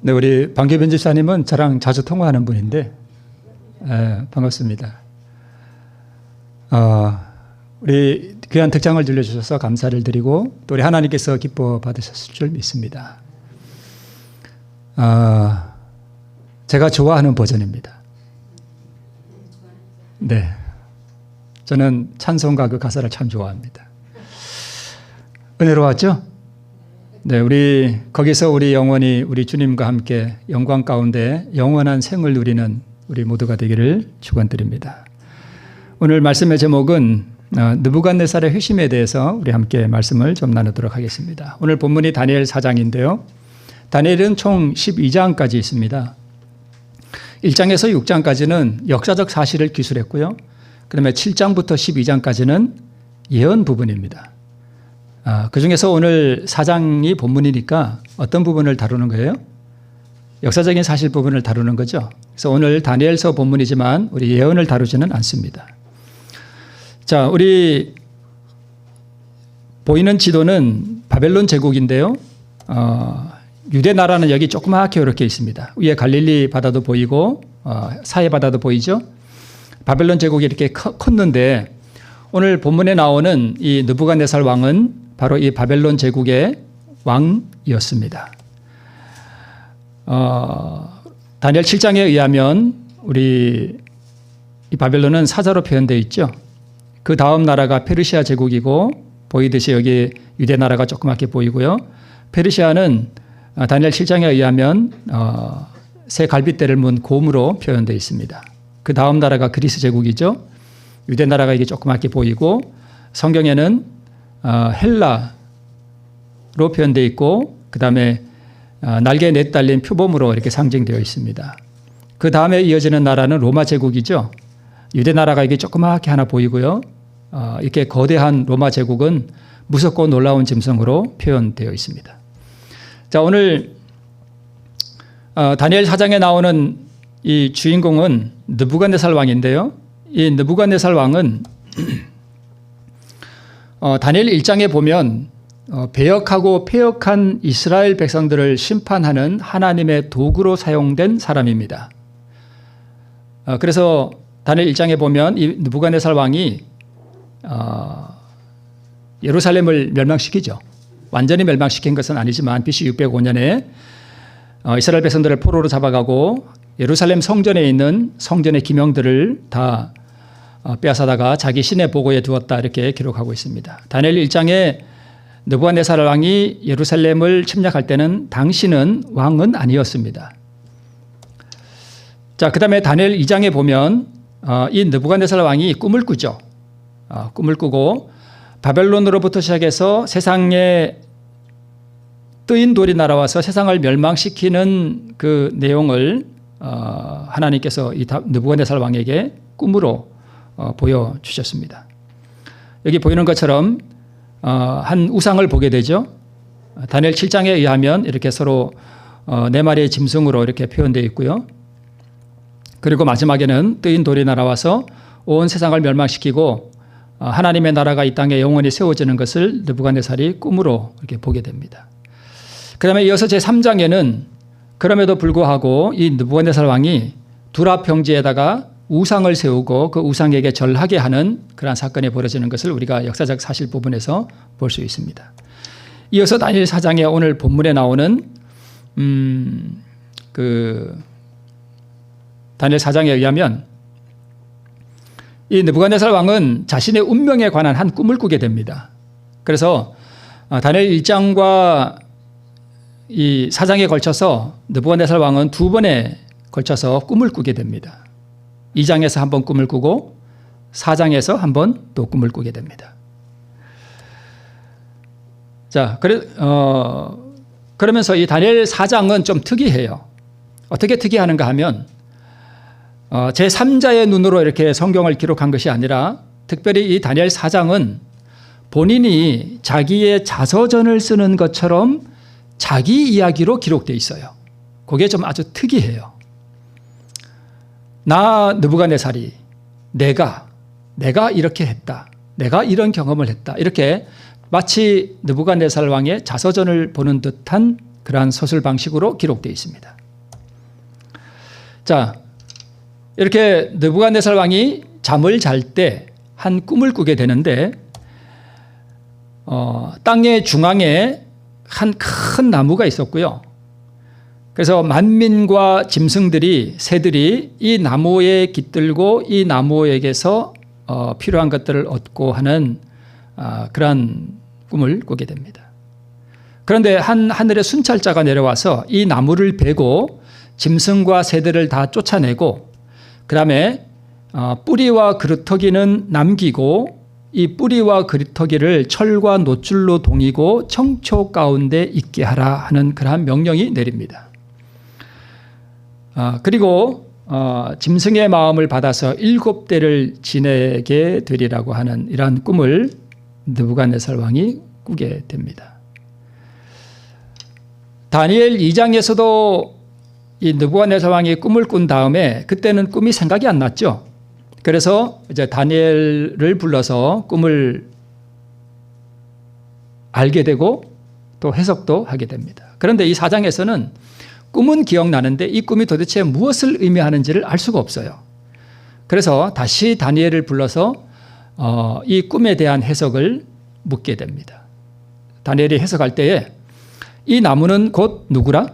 네, 우리 방규변 집사님은 저랑 자주 통화하는 분인데, 반갑습니다. 우리 귀한 특장을 들려주셔서 감사를 드리고 또 우리 하나님께서 기뻐 받으셨을 줄 믿습니다. 제가 좋아하는 버전입니다. 네, 저는 찬송가 그 가사를 참 좋아합니다. 은혜로웠죠? 네, 우리 거기서 우리 영원히 우리 주님과 함께 영광 가운데 영원한 생을 누리는 우리 모두가 되기를 축원드립니다. 오늘 말씀의 제목은 느부갓네살의 회심에 대해서 우리 함께 말씀을 좀 나누도록 하겠습니다. 오늘 본문이 다니엘 4장인데요. 다니엘은 총 12장까지 있습니다. 1장에서 6장까지는 역사적 사실을 기술했고요. 그 다음에 7장부터 12장까지는 예언 부분입니다. 그 중에서 오늘 4장이 본문이니까 어떤 부분을 다루는 거예요? 역사적인 사실 부분을 다루는 거죠. 그래서 오늘 다니엘서 본문이지만 우리 예언을 다루지는 않습니다. 자, 우리 보이는 지도는 바벨론 제국인데요. 유대 나라는 여기 조그맣게 이렇게 있습니다. 위에 갈릴리 바다도 보이고 사해 바다도 보이죠. 바벨론 제국이 이렇게 컸는데 오늘 본문에 나오는 이 느부갓네살 왕은 바로 이 바벨론 제국의 왕이었습니다. 다니엘 7장에 의하면 우리 이 바벨론은 사자로 표현되어 있죠. 그 다음 나라가 페르시아 제국이고 보이듯이 여기 유대 나라가 조그맣게 보이고요. 페르시아는 다니엘 7장에 의하면 새 갈빗대를 문 곰으로 표현되어 있습니다. 그 다음 나라가 그리스 제국이죠. 유대 나라가 이게 조그맣게 보이고 성경에는 헬라로 표현되어 있고 그 다음에 날개에 내달린 표범으로 이렇게 상징되어 있습니다. 그 다음에 이어지는 나라는 로마 제국이죠. 유대 나라가 이게 조그맣게 하나 보이고요. 이렇게 거대한 로마 제국은 무섭고 놀라운 짐승으로 표현되어 있습니다. 자, 오늘 다니엘 4장에 나오는 이 주인공은 느부갓네살 왕인데요. 이 느부갓네살 왕은 다니엘 1장에 보면 배역하고 패역한 이스라엘 백성들을 심판하는 하나님의 도구로 사용된 사람입니다. 그래서 다니엘 1장에 보면 이 느부갓네살 왕이 예루살렘을 멸망시키죠. 완전히 멸망시킨 것은 아니지만 BC 605년에 이스라엘 백성들을 포로로 잡아가고 예루살렘 성전에 있는 성전의 기명들을 다 빼앗아다가 자기 신의 보고에 두었다 이렇게 기록하고 있습니다. 다니엘 1장에 느부갓네살 왕이 예루살렘을 침략할 때는 당시는 왕은 아니었습니다. 자, 그 다음에 다니엘 2장에 보면 이 느부갓네살 왕이 꿈을 꾸죠. 꿈을 꾸고 바벨론으로부터 시작해서 세상에 뜨인 돌이 날아와서 세상을 멸망시키는 그 내용을 하나님께서 이 느부갓네살 왕에게 꿈으로 보여주셨습니다. 여기 보이는 것처럼 한 우상을 보게 되죠. 다니엘 7장에 의하면 이렇게 서로 네 마리의 짐승으로 이렇게 표현되어 있고요. 그리고 마지막에는 뜨인 돌이 날아와서 온 세상을 멸망시키고 하나님의 나라가 이 땅에 영원히 세워지는 것을 느부갓네살이 꿈으로 이렇게 보게 됩니다. 그 다음에 이어서 제3장에는 그럼에도 불구하고 이 느부갓네살 왕이 두랍 평지에다가 우상을 세우고 그 우상에게 절하게 하는 그러한 사건이 벌어지는 것을 우리가 역사적 사실 부분에서 볼 수 있습니다. 이어서 다니엘 4장에 오늘 본문에 나오는 다니엘 4장에 의하면 이 느부갓네살 왕은 자신의 운명에 관한 한 꿈을 꾸게 됩니다. 그래서 다니엘 1장과 이 4장에 걸쳐서 느부갓네살 왕은 두 번에 걸쳐서 꿈을 꾸게 됩니다. 2장에서 한 번 꿈을 꾸고 4장에서 한 번 또 꿈을 꾸게 됩니다. 자, 그러면서 이 다니엘 4장은 좀 특이해요. 어떻게 특이하는가 하면 제3자의 눈으로 이렇게 성경을 기록한 것이 아니라 특별히 이 다니엘 4장은 본인이 자기의 자서전을 쓰는 것처럼 자기 이야기로 기록되어 있어요. 그게 좀 아주 특이해요. 나 느부갓네살이 내가 이렇게 했다. 내가 이런 경험을 했다. 이렇게 마치 느부갓네살 왕의 자서전을 보는 듯한 그러한 서술 방식으로 기록되어 있습니다. 자, 이렇게 느부갓네살 왕이 잠을 잘 때 한 꿈을 꾸게 되는데 땅의 중앙에 한 큰 나무가 있었고요. 그래서 만민과 짐승들이 새들이 이 나무에 깃들고 이 나무에게서 필요한 것들을 얻고 하는 그러한 꿈을 꾸게 됩니다. 그런데 한 하늘의 순찰자가 내려와서 이 나무를 베고 짐승과 새들을 다 쫓아내고 그 다음에 뿌리와 그루터기는 남기고 이 뿌리와 그루터기를 철과 놋줄로 동이고 청초 가운데 있게 하라 하는 그러한 명령이 내립니다. 그리고 짐승의 마음을 받아서 7대를 지내게 되리라고 하는 이러한 꿈을 느부갓네살 왕이 꾸게 됩니다. 다니엘 2장에서도 이 느부갓네살 왕이 꿈을 꾼 다음에 그때는 꿈이 생각이 안 났죠. 그래서 이제 다니엘을 불러서 꿈을 알게 되고 또 해석도 하게 됩니다. 그런데 이 4장에서는 꿈은 기억나는데 이 꿈이 도대체 무엇을 의미하는지를 알 수가 없어요. 그래서 다시 다니엘을 불러서 이 꿈에 대한 해석을 묻게 됩니다. 다니엘이 해석할 때에 이 나무는 곧 누구라?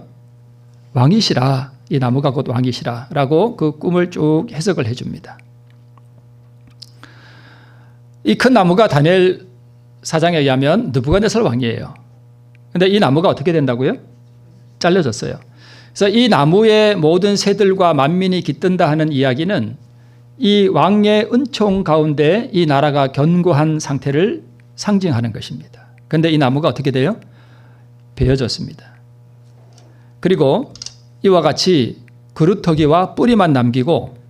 왕이시라. 이 나무가 곧 왕이시라 라고 그 꿈을 쭉 해석을 해줍니다. 이 큰 나무가 다니엘 4장에 의하면 느부갓네살 왕이에요. 그런데 이 나무가 어떻게 된다고요? 잘려졌어요. 그래서 이 나무의 모든 새들과 만민이 깃든다 하는 이야기는 이 왕의 은총 가운데 이 나라가 견고한 상태를 상징하는 것입니다. 그런데 이 나무가 어떻게 돼요? 베어졌습니다. 그리고 이와 같이 그루터기와 뿌리만 남기고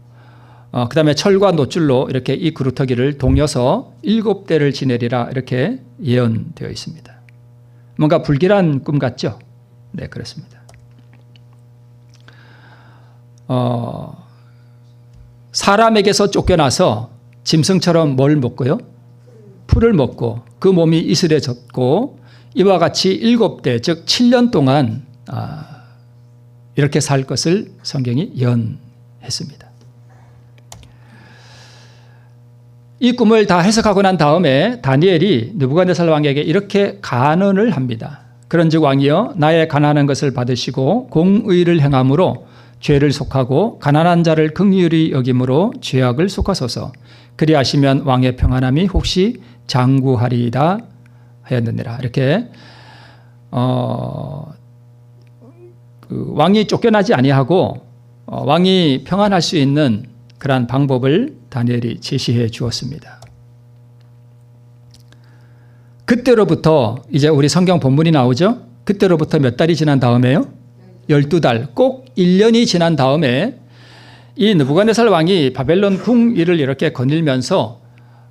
그 다음에 철과 놋줄로 이렇게 이 그루터기를 동여서 7대를 지내리라 이렇게 예언되어 있습니다. 뭔가 불길한 꿈 같죠? 네, 그렇습니다. 사람에게서 쫓겨나서 짐승처럼 뭘 먹고요? 풀을 먹고 그 몸이 이슬해졌고 이와 같이 7대 즉 7년 동안 이렇게 살 것을 성경이 예언했습니다. 이 꿈을 다 해석하고 난 다음에 다니엘이 느부갓네살 왕에게 이렇게 간언을 합니다. 그런즉 왕이여 나의 가난한 것을 받으시고 공의를 행함으로 죄를 속하고 가난한 자를 긍휼히 여김으로 죄악을 속하소서. 그리하시면 왕의 평안함이 혹시 장구하리이다 하였느니라. 이렇게 왕이 쫓겨나지 아니하고 왕이 평안할 수 있는 그러한 방법을 다니엘이 제시해 주었습니다. 그때로부터 이제 우리 성경 본문이 나오죠. 그때로부터 몇 달이 지난 다음에요? 12달, 꼭 1년이 지난 다음에 이 느부갓네살 왕이 바벨론 궁위를 이렇게 거닐면서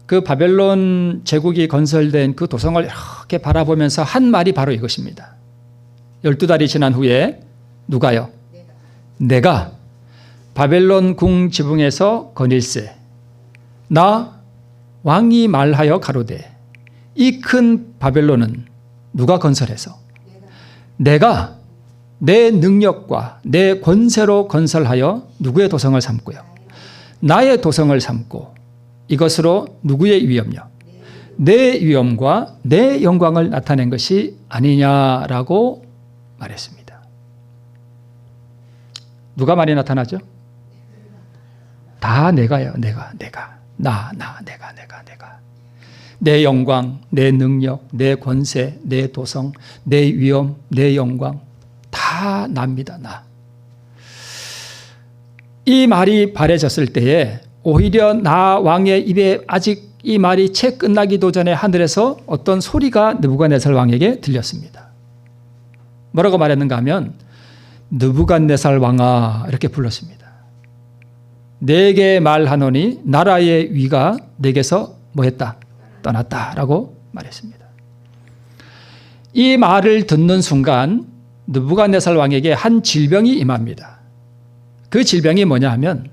그 바벨론 제국이 건설된 그 도성을 이렇게 바라보면서 한 말이 바로 이것입니다. 12달이 지난 후에 누가요? 내가 바벨론 궁 지붕에서 거닐세. 나 왕이 말하여 가로되 이 큰 바벨론은 누가 건설해서 내가 내 능력과 내 권세로 건설하여 누구의 도성을 삼고요? 나의 도성을 삼고 이것으로 누구의 위엄요? 내 위엄과 내 영광을 나타낸 것이 아니냐라고 말했습니다. 누가 많이 나타나죠? 다 내가요. 내가. 내가. 내 영광, 내 능력, 내 권세, 내 도성, 내 위엄, 내 영광 다 납니다. 나. 이 말이 바래졌을 때에 오히려 나 왕의 입에 아직 이 말이 채 끝나기도 전에 하늘에서 어떤 소리가 느부갓네살 왕에게 들렸습니다. 뭐라고 말했는가 하면 느부갓네살 왕아 이렇게 불렀습니다. 내게 말하노니 나라의 위가 내게서 뭐했다? 떠났다라고 말했습니다. 이 말을 듣는 순간 느부갓네살 왕에게 한 질병이 임합니다. 그 질병이 뭐냐 하면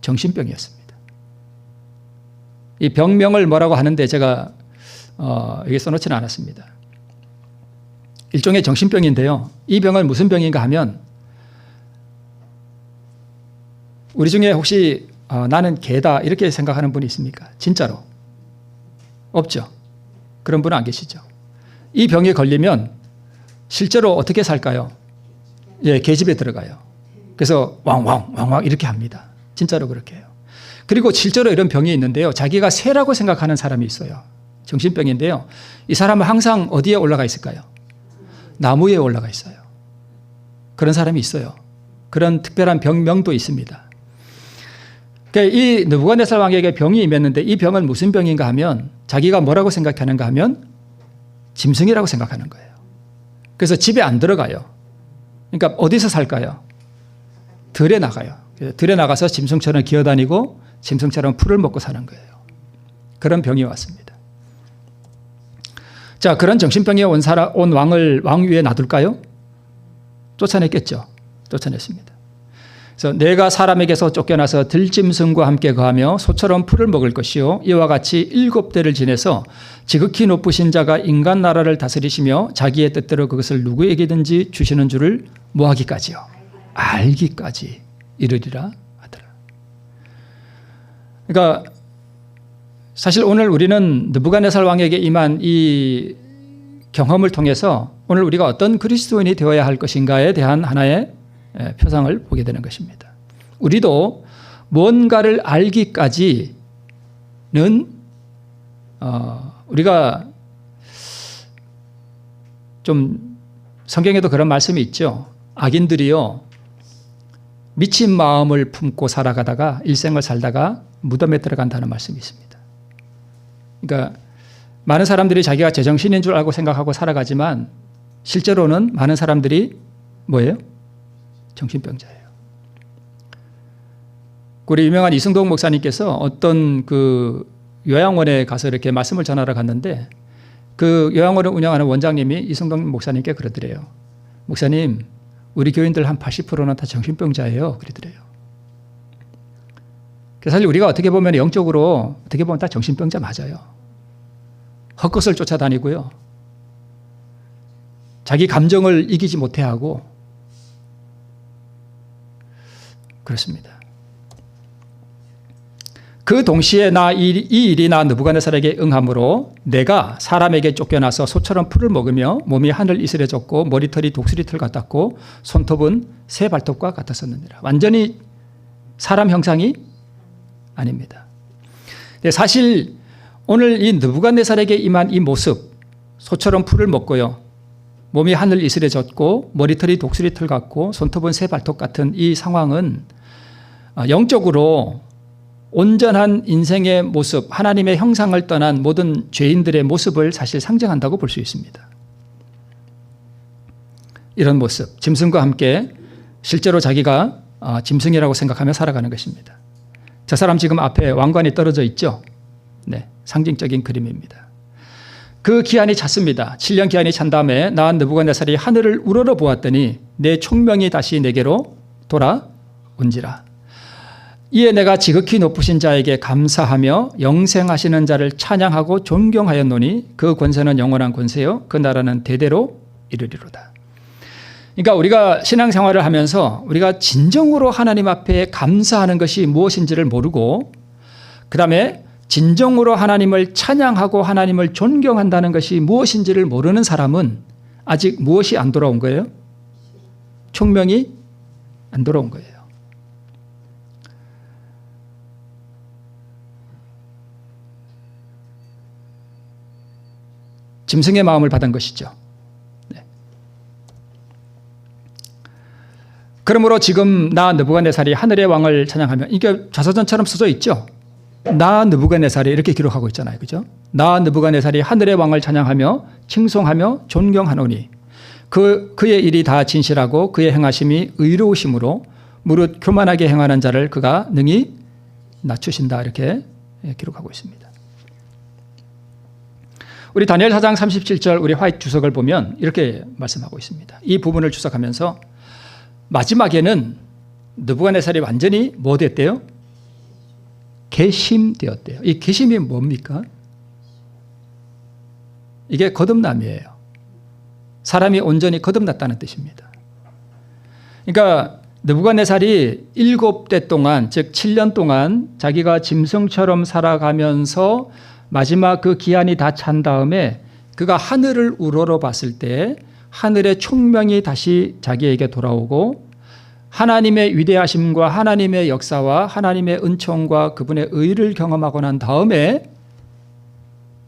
정신병이었습니다. 이 병명을 뭐라고 하는데 제가 여기 써놓지는 않았습니다. 일종의 정신병인데요. 이 병은 무슨 병인가 하면 우리 중에 혹시 나는 개다 이렇게 생각하는 분이 있습니까? 진짜로? 없죠. 그런 분은 안 계시죠. 이 병에 걸리면 실제로 어떻게 살까요? 예, 계집에 들어가요. 그래서 왕왕 이렇게 합니다. 진짜로 그렇게 해요. 그리고 실제로 이런 병이 있는데요. 자기가 새라고 생각하는 사람이 있어요. 정신병인데요. 이 사람은 항상 어디에 올라가 있을까요? 나무에 올라가 있어요. 그런 사람이 있어요. 그런 특별한 병명도 있습니다. 그러니까 이 느부갓네살 왕에게 병이 임했는데 이 병은 무슨 병인가 하면 자기가 뭐라고 생각하는가 하면 짐승이라고 생각하는 거예요. 그래서 집에 안 들어가요. 그러니까 어디서 살까요? 들에 나가요. 들에 나가서 짐승처럼 기어다니고 짐승처럼 풀을 먹고 사는 거예요. 그런 병이 왔습니다. 자, 그런 정신병에 온 왕을 왕 위에 놔둘까요? 쫓아냈겠죠. 쫓아냈습니다. 그래서 내가 사람에게서 쫓겨나서 들짐승과 함께 거하며 소처럼 풀을 먹을 것이요 이와 같이 7대를 지내서 지극히 높으신 자가 인간 나라를 다스리시며 자기의 뜻대로 그것을 누구에게든지 주시는 줄을 뭐하기까지요? 알기까지 이르리라 하더라. 그러니까 사실 오늘 우리는 느부갓네살 왕에게 임한 이 경험을 통해서 오늘 우리가 어떤 그리스도인이 되어야 할 것인가에 대한 하나의 표상을 보게 되는 것입니다. 우리도 뭔가를 알기까지는 우리가 좀 성경에도 그런 말씀이 있죠. 악인들이요 미친 마음을 품고 살아가다가 일생을 살다가 무덤에 들어간다는 말씀이 있습니다. 그러니까 많은 사람들이 자기가 제정신인 줄 알고 생각하고 살아가지만 실제로는 많은 사람들이 뭐예요? 정신병자예요. 우리 유명한 이승동 목사님께서 어떤 그 요양원에 가서 이렇게 말씀을 전하러 갔는데 그 요양원을 운영하는 원장님이 이승동 목사님께 그러더래요. 목사님, 우리 교인들 한 80%는 다 정신병자예요. 그러더래요. 사실 우리가 어떻게 보면 영적으로 어떻게 보면 다 정신병자 맞아요. 헛것을 쫓아다니고요. 자기 감정을 이기지 못해하고 그렇습니다. 그 동시에 이 일이 나 느부갓네살에게 응함으로 내가 사람에게 쫓겨나서 소처럼 풀을 먹으며 몸이 하늘 이슬에 젖고 머리털이 독수리털 같았고 손톱은 새 발톱과 같았었느니라. 완전히 사람 형상이 아닙니다. 사실 오늘 이 느부갓네살에게 임한 이 모습, 소처럼 풀을 먹고요. 몸이 하늘 이슬에 젖고 머리털이 독수리털 같고 손톱은 새 발톱 같은 이 상황은 영적으로 온전한 인생의 모습, 하나님의 형상을 떠난 모든 죄인들의 모습을 사실 상징한다고 볼 수 있습니다. 이런 모습, 짐승과 함께 실제로 자기가 짐승이라고 생각하며 살아가는 것입니다. 저 사람 지금 앞에 왕관이 떨어져 있죠? 네, 상징적인 그림입니다. 그 기한이 찼습니다. 7년 기한이 찬 다음에 나 느부갓네살이 하늘을 우러러 보았더니 내 총명이 다시 내게로 돌아온지라. 이에 내가 지극히 높으신 자에게 감사하며 영생하시는 자를 찬양하고 존경하였노니 그 권세는 영원한 권세요 그 나라는 대대로 이르리로다. 그러니까 우리가 신앙생활을 하면서 우리가 진정으로 하나님 앞에 감사하는 것이 무엇인지를 모르고 그다음에 진정으로 하나님을 찬양하고 하나님을 존경한다는 것이 무엇인지를 모르는 사람은 아직 무엇이 안 돌아온 거예요? 총명이 안 돌아온 거예요. 짐승의 마음을 받은 것이죠. 네. 그러므로 지금 나 느부갓네살이 하늘의 왕을 찬양하며 이게 자서전처럼 써져 있죠. 나 느부갓네살이 이렇게 기록하고 있잖아요. 그죠? 나 느부갓네살이 하늘의 왕을 찬양하며 칭송하며 존경하노니 그의 일이 다 진실하고 그의 행하심이 의로우심으로 무릇 교만하게 행하는 자를 그가 능히 낮추신다 이렇게 기록하고 있습니다. 우리 다니엘 4장 37절 우리 화이트 주석을 보면 이렇게 말씀하고 있습니다. 이 부분을 주석하면서 마지막에는 느부갓네살이 완전히 뭐 됐대요? 괘씸되었대요. 이 괘씸이 뭡니까? 이게 거듭남이에요. 사람이 온전히 거듭났다는 뜻입니다. 그러니까 느부갓네살이 7대 동안, 즉 7년 동안 자기가 짐승처럼 살아가면서 마지막 그 기한이 다 찬 다음에 그가 하늘을 우러러봤을 때 하늘의 총명이 다시 자기에게 돌아오고 하나님의 위대하심과 하나님의 역사와 하나님의 은총과 그분의 의를 경험하고 난 다음에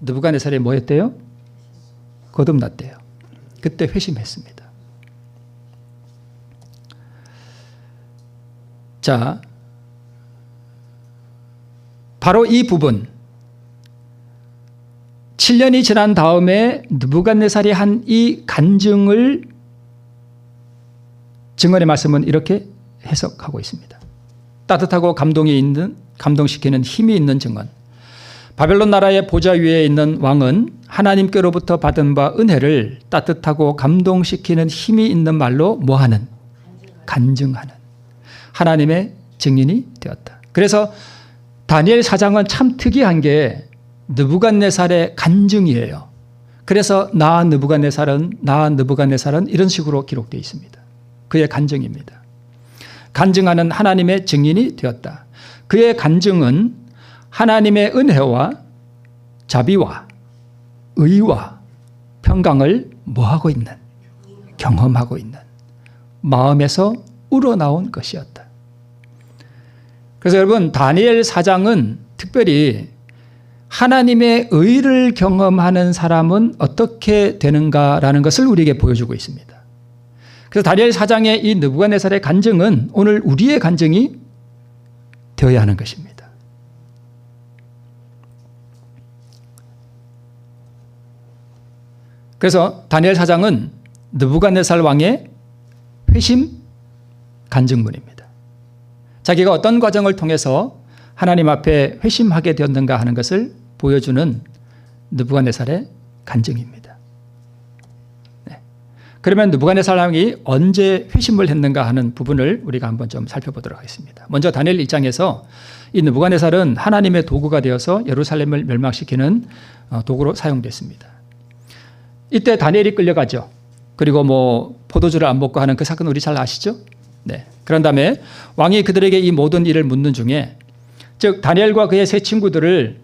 느부갓네살이 뭐 했대요? 거듭났대요. 그때 회심했습니다. 자, 바로 이 부분 7년이 지난 다음에 느부갓네살이 한 이 간증을 증언의 말씀은 이렇게 해석하고 있습니다. 따뜻하고 감동시키는 힘이 있는 증언. 바벨론 나라의 보좌 위에 있는 왕은 하나님께로부터 받은 바 은혜를 따뜻하고 감동시키는 힘이 있는 말로 뭐하는? 간증하는 하나님의 증인이 되었다. 그래서 다니엘 4장은 참 특이한 게 느부갓네살의 간증이에요. 그래서 나 느부갓네살은 이런 식으로 기록되어 있습니다. 그의 간증입니다. 간증하는 하나님의 증인이 되었다. 그의 간증은 하나님의 은혜와 자비와 의와 평강을 뭐하고 있는? 경험하고 있는 마음에서 우러나온 것이었다. 그래서 여러분 다니엘 4장은 특별히 하나님의 의를 경험하는 사람은 어떻게 되는가라는 것을 우리에게 보여주고 있습니다. 그래서 다니엘 4장의 이 느부갓네살의 간증은 오늘 우리의 간증이 되어야 하는 것입니다. 그래서 다니엘 4장은 느부갓네살 왕의 회심 간증문입니다. 자기가 어떤 과정을 통해서 하나님 앞에 회심하게 되었는가 하는 것을 보여주는 느부갓네살의 간증입니다. 네. 그러면 느부갓네살 왕이 언제 회심을 했는가 하는 부분을 우리가 한번 좀 살펴보도록 하겠습니다. 먼저 다니엘 1장에서 이 느부갓네살은 하나님의 도구가 되어서 예루살렘을 멸망시키는 도구로 사용됐습니다. 이때 다니엘이 끌려가죠. 그리고 뭐 포도주를 안 먹고 하는 그 사건 우리 잘 아시죠? 네. 그런 다음에 왕이 그들에게 이 모든 일을 묻는 중에 즉 다니엘과 그의 세 친구들을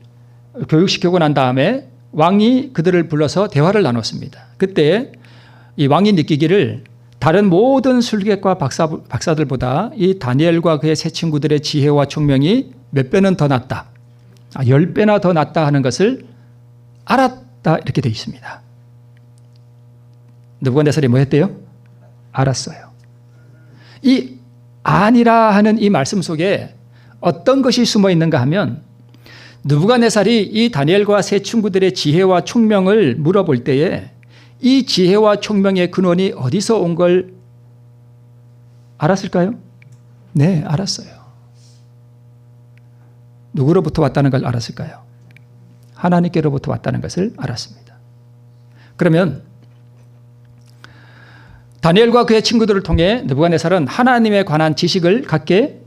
교육시키고 난 다음에 왕이 그들을 불러서 대화를 나눴습니다. 그때 이 왕이 느끼기를 다른 모든 술객과 박사들보다 이 다니엘과 그의 세 친구들의 지혜와 총명이 몇 배는 더 낫다. 10배나 더 낫다 하는 것을 알았다 이렇게 되어 있습니다. 느부갓네살이 뭐 했대요? 알았어요. 이 아니라 하는 이 말씀 속에 어떤 것이 숨어 있는가 하면 느부갓네살이 이 다니엘과 세 친구들의 지혜와 총명을 물어볼 때에 이 지혜와 총명의 근원이 어디서 온 걸 알았을까요? 네, 알았어요. 누구로부터 왔다는 걸 알았을까요? 하나님께로부터 왔다는 것을 알았습니다. 그러면 다니엘과 그의 친구들을 통해 느부갓네살은 하나님에 관한 지식을 갖게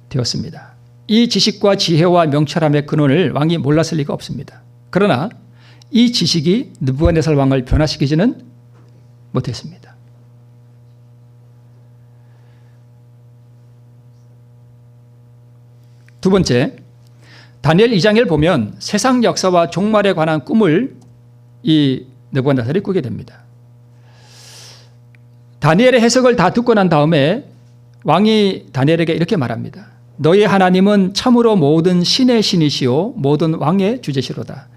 되었습니다. 이 지식과 지혜와 명철함의 근원을 왕이 몰랐을 리가 없습니다. 그러나 이 지식이 느부갓네살 왕을 변화시키지는 못했습니다. 두 번째, 다니엘 2장을 보면 세상 역사와 종말에 관한 꿈을 이 느부갓네살이 꾸게 됩니다. 다니엘의 해석을 다 듣고 난 다음에 왕이 다니엘에게 이렇게 말합니다. 너희 하나님은 참으로 모든 신의 신이시오 모든 왕의 주제시로다.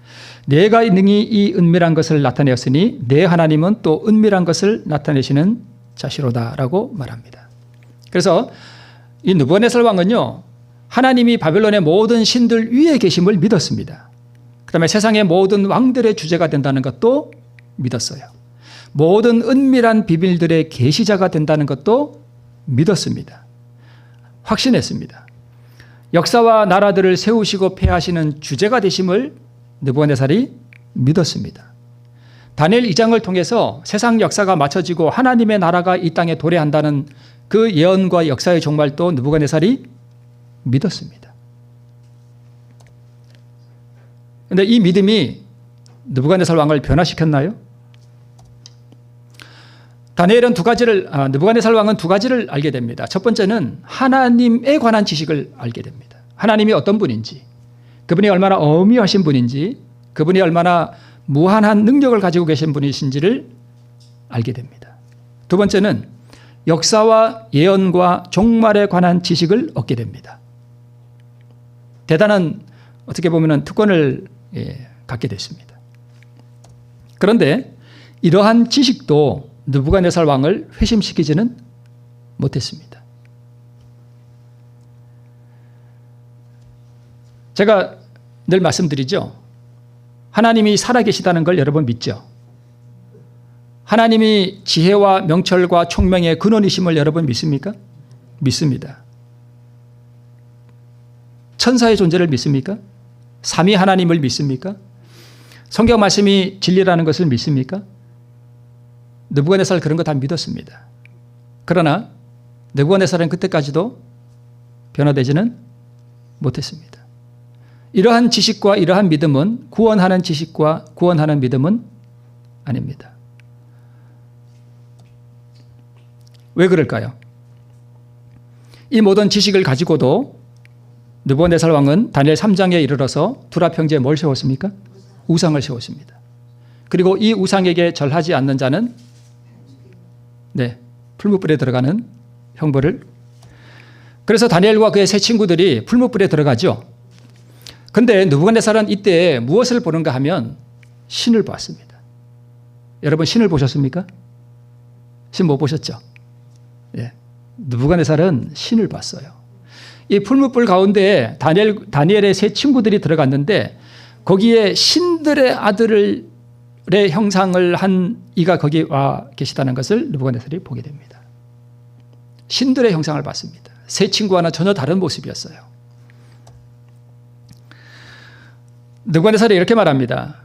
내가 능히 이 은밀한 것을 나타내었으니 내 하나님은 또 은밀한 것을 나타내시는 자시로다 라고 말합니다. 그래서 이 느부갓네살 왕은요 하나님이 바벨론의 모든 신들 위에 계심을 믿었습니다. 그 다음에 세상의 모든 왕들의 주제가 된다는 것도 믿었어요. 모든 은밀한 비밀들의 계시자가 된다는 것도 믿었습니다. 확신했습니다. 역사와 나라들을 세우시고 폐하시는 주제가 되심을 느부갓네살이 믿었습니다. 다니엘 2장을 통해서 세상 역사가 맞춰지고 하나님의 나라가 이 땅에 도래한다는 그 예언과 역사의 종말도 느부갓네살이 믿었습니다. 그런데 이 믿음이 느부갓네살 왕을 변화시켰나요? 다니엘은 느부갓네살 왕은 두 가지를 알게 됩니다. 첫 번째는 하나님에 관한 지식을 알게 됩니다. 하나님이 어떤 분인지, 그분이 얼마나 어미하신 분인지, 그분이 얼마나 무한한 능력을 가지고 계신 분이신지를 알게 됩니다. 두 번째는 역사와 예언과 종말에 관한 지식을 얻게 됩니다. 대단한 어떻게 보면 특권을 갖게 됐습니다. 그런데 이러한 지식도 느부갓네살 왕을 회심시키지는 못했습니다. 제가 늘 말씀드리죠. 하나님이 살아계시다는 걸 여러분 믿죠? 하나님이 지혜와 명철과 총명의 근원이심을 여러분 믿습니까? 믿습니다. 천사의 존재를 믿습니까? 삼위 하나님을 믿습니까? 성경 말씀이 진리라는 것을 믿습니까? 느부갓네살 그런 거 다 믿었습니다. 그러나 느부갓네살은 그때까지도 변화되지는 못했습니다. 이러한 지식과 이러한 믿음은 구원하는 지식과 구원하는 믿음은 아닙니다. 왜 그럴까요? 이 모든 지식을 가지고도 느부갓네살 왕은 다니엘 3장에 이르러서 두라 평지에 뭘 세웠습니까? 우상을 세웠습니다. 그리고 이 우상에게 절하지 않는 자는 풀무불에 들어가는 형벌을. 그래서 다니엘과 그의 세 친구들이 풀무불에 들어가죠. 그런데 느부갓네살은 이때 무엇을 보는가 하면 신을 보았습니다. 여러분 신을 보셨습니까? 신 못 보셨죠? 느부갓네살은 신을 봤어요. 이 풀무불 가운데에 다니엘의 세 친구들이 들어갔는데 거기에 신들의 아들의 형상을 한 이가 거기 와 계시다는 것을 느부갓네살이 보게 됩니다. 신들의 형상을 봤습니다. 세 친구와는 전혀 다른 모습이었어요. 느부갓네살이 이렇게 말합니다.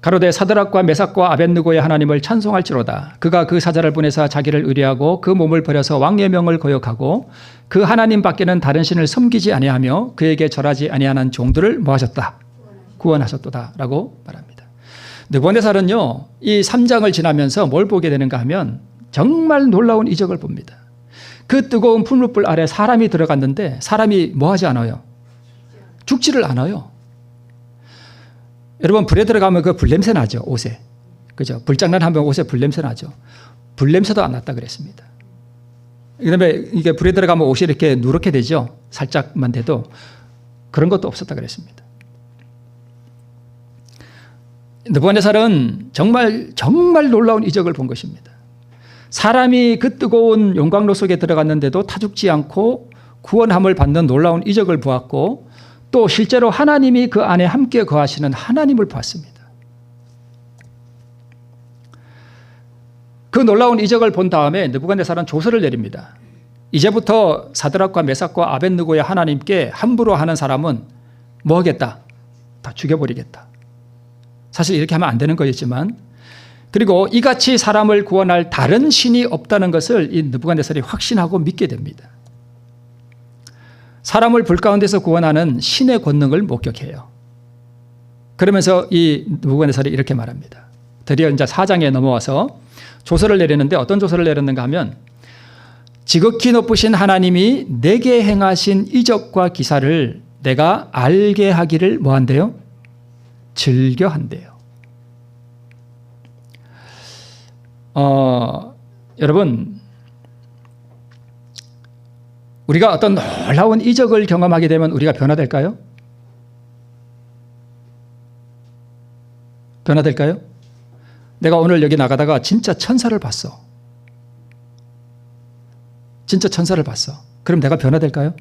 가로되 사드락과 메삭과 아벳느고의 하나님을 찬송할지로다. 그가 그 사자를 보내사 자기를 의뢰하고 그 몸을 버려서 왕의 명을 거역하고 그 하나님 밖에는 다른 신을 섬기지 아니하며 그에게 절하지 아니하는 종들을 뭐하셨다? 구원하셨도다 라고 말합니다. 느부갓네살은요, 이 3장을 지나면서 뭘 보게 되는가 하면 정말 놀라운 이적을 봅니다. 그 뜨거운 풀무불 아래 사람이 들어갔는데 사람이 뭐하지 않아요? 죽지를 않아요. 여러분 불에 들어가면 그 불냄새 나죠, 옷에. 그죠? 불장난하면 옷에 불냄새 나죠. 불냄새도 안 났다 그랬습니다. 그다음에 이게 불에 들어가면 옷이 이렇게 누렇게 되죠. 살짝만 돼도 그런 것도 없었다 그랬습니다. 느부갓네살은 정말 놀라운 이적을 본 것입니다. 사람이 그 뜨거운 용광로 속에 들어갔는데도 타죽지 않고 구원함을 받는 놀라운 이적을 보았고 또 실제로 하나님이 그 안에 함께 거하시는 하나님을 봤습니다. 그 놀라운 이적을 본 다음에 느부갓네살은 조서를 내립니다. 이제부터 사드락과 메삭과 아벳느고의 하나님께 함부로 하는 사람은 뭐 하겠다? 다 죽여버리겠다. 사실 이렇게 하면 안 되는 거였지만, 그리고 이같이 사람을 구원할 다른 신이 없다는 것을 이 느부갓네살이 확신하고 믿게 됩니다. 사람을 불 가운데서 구원하는 신의 권능을 목격해요. 그러면서 이 느부갓네살이 이렇게 말합니다. 드디어 이제 4장에 넘어와서 조서를 내리는데 어떤 조서를 내렸는가 하면 지극히 높으신 하나님이 내게 행하신 이적과 기사를 내가 알게 하기를 뭐한대요? 즐겨한대요. 여러분, 우리가 어떤 놀라운 이적을 경험하게 되면 우리가 변화될까요? 변화될까요? 내가 오늘 여기 나가다가 진짜 천사를 봤어. 진짜 천사를 봤어. 그럼 내가 변화될까요?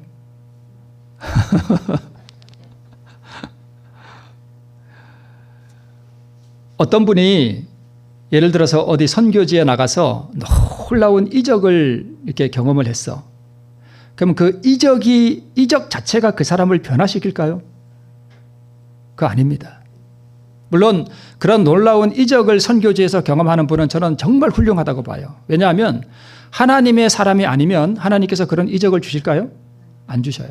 어떤 분이 예를 들어서 어디 선교지에 나가서 놀라운 이적을 이렇게 경험을 했어. 그럼 그 이적 자체가 그 사람을 변화시킬까요? 그거 아닙니다. 물론 그런 놀라운 이적을 선교지에서 경험하는 분은 저는 정말 훌륭하다고 봐요. 왜냐하면 하나님의 사람이 아니면 하나님께서 그런 이적을 주실까요? 안 주셔요.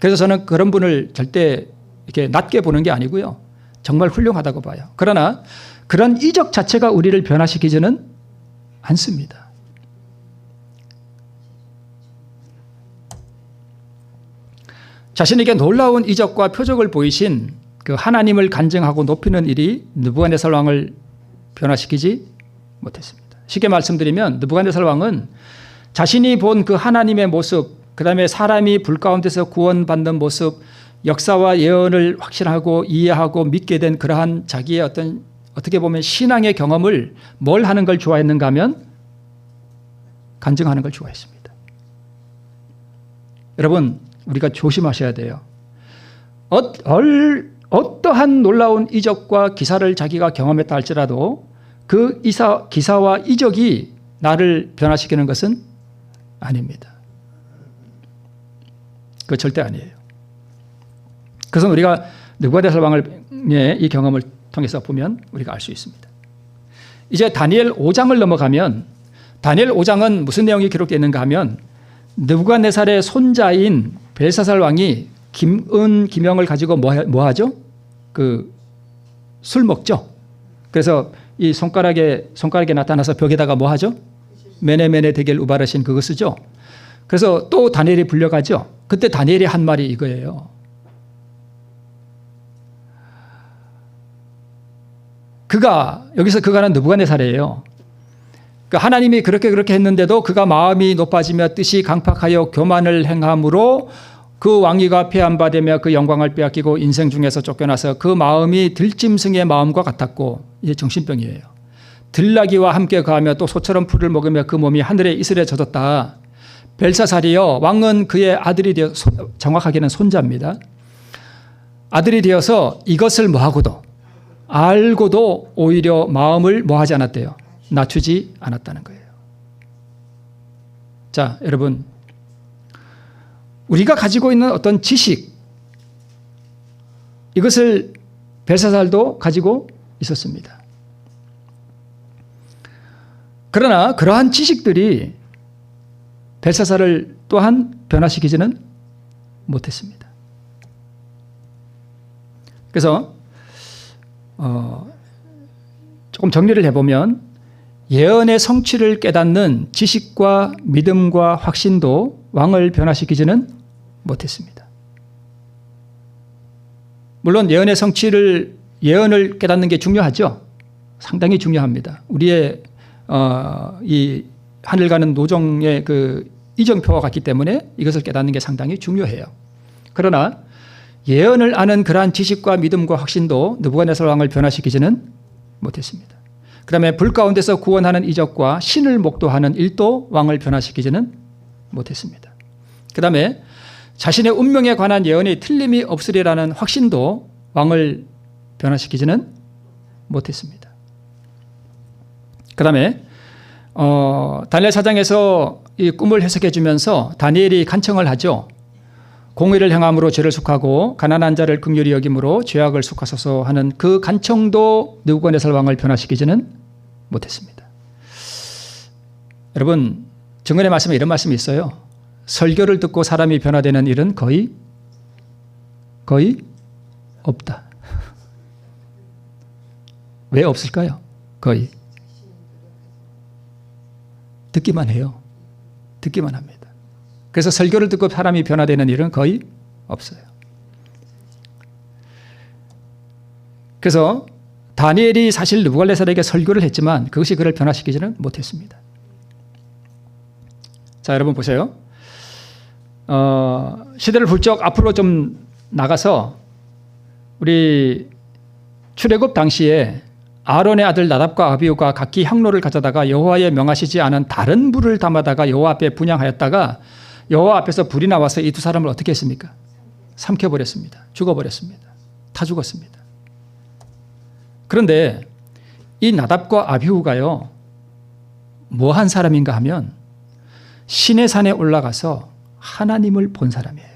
그래서 저는 그런 분을 절대 이렇게 낮게 보는 게 아니고요. 정말 훌륭하다고 봐요. 그러나 그런 이적 자체가 우리를 변화시키지는 않습니다. 자신에게 놀라운 이적과 표적을 보이신 그 하나님을 간증하고 높이는 일이 느부갓네살 왕을 변화시키지 못했습니다. 쉽게 말씀드리면 느부갓네살 왕은 자신이 본 그 하나님의 모습, 그다음에 사람이 불 가운데서 구원받는 모습, 역사와 예언을 확신하고 이해하고 믿게 된 그러한 자기의 어떻게 보면 신앙의 경험을 뭘 하는 걸 좋아했는가 하면 간증하는 걸 좋아했습니다. 여러분, 우리가 조심하셔야 돼요. 어떠한 놀라운 이적과 기사를 자기가 경험했다 할지라도 그 기사와 이적이 나를 변화시키는 것은 아닙니다. 그거 절대 아니에요. 그것은 우리가 느부갓네살 왕의 이 경험을 통해서 보면 우리가 알 수 있습니다. 이제 다니엘 5장을 넘어가면 다니엘 5장은 무슨 내용이 기록되어 있는가 하면 느부갓네살의 손자인 벨사살 왕이 기명을 가지고 뭐 하죠? 술 먹죠. 그래서 이 손가락에 나타나서 벽에다가 뭐 하죠? 메네메네 데겔 우바르신 그거 쓰죠. 그래서 또 다니엘이 불려가죠. 그때 다니엘이 한 말이 이거예요. 여기서 그가는 느부갓네살이에요. 그러니까 하나님이 그렇게 했는데도 그가 마음이 높아지며 뜻이 강팍하여 교만을 행함으로 그 왕위가 폐한바되며 그 영광을 빼앗기고 인생 중에서 쫓겨나서 그 마음이 들짐승의 마음과 같았고, 이게 정신병이에요. 들나귀와 함께 가하며 또 소처럼 풀을 먹으며 그 몸이 하늘의 이슬에 젖었다. 벨사살이요, 왕은 그의 아들이 되어, 정확하게는 손자입니다. 아들이 되어서 이것을 알고도 오히려 마음을 하지 않았대요. 낮추지 않았다는 거예요. 자, 여러분, 우리가 가지고 있는 어떤 지식, 이것을 벨사살도 가지고 있었습니다. 그러나 그러한 지식들이 벨사살을 또한 변화시키지는 못했습니다. 그래서 조금 정리를 해보면 예언의 성취를 깨닫는 지식과 믿음과 확신도 왕을 변화시키지는 못했습니다. 물론 예언의 성취를, 예언을 깨닫는 게 중요하죠. 상당히 중요합니다. 우리의 이 하늘 가는 노정의 그 이정표와 같기 때문에 이것을 깨닫는 게 상당히 중요해요. 그러나 예언을 아는 그러한 지식과 믿음과 확신도 느부갓네살 왕을 변화시키지는 못했습니다. 그 다음에 불 가운데서 구원하는 이적과 신을 목도하는 일도 왕을 변화시키지는 못했습니다. 그 다음에 자신의 운명에 관한 예언이 틀림이 없으리라는 확신도 왕을 변화시키지는 못했습니다. 그 다음에 다니엘 4장에서 이 꿈을 해석해 주면서 다니엘이 간청을 하죠. 공의를 행함으로 죄를 속하고 가난한 자를 긍휼히 여김으로 죄악을 속하소서 하는 그 간청도 느부갓네살 왕을 변화시키지는 못했습니다. 여러분, 증언의 말씀에 이런 말씀이 있어요. 설교를 듣고 사람이 변화되는 일은 거의 없다. 왜 없을까요? 거의 듣기만 해요. 듣기만 합니다. 그래서 설교를 듣고 사람이 변화되는 일은 거의 없어요. 그래서 다니엘이 사실 느부갓네살에게 설교를 했지만 그것이 그를 변화시키지는 못했습니다. 자, 여러분 보세요. 시대를 훌쩍 앞으로 좀 나가서 우리 출애굽 당시에 아론의 아들 나답과 아비후가 각기 향로를 가져다가 여호와의 명하시지 않은 다른 불을 담아다가 여호와 앞에 분향하였다가 여호와 앞에서 불이 나와서 이 두 사람을 어떻게 했습니까? 삼켜버렸습니다. 죽어버렸습니다. 다 죽었습니다. 그런데 이 나답과 아비후가요, 뭐 한 사람인가 하면 신의 산에 올라가서 하나님을 본 사람이에요.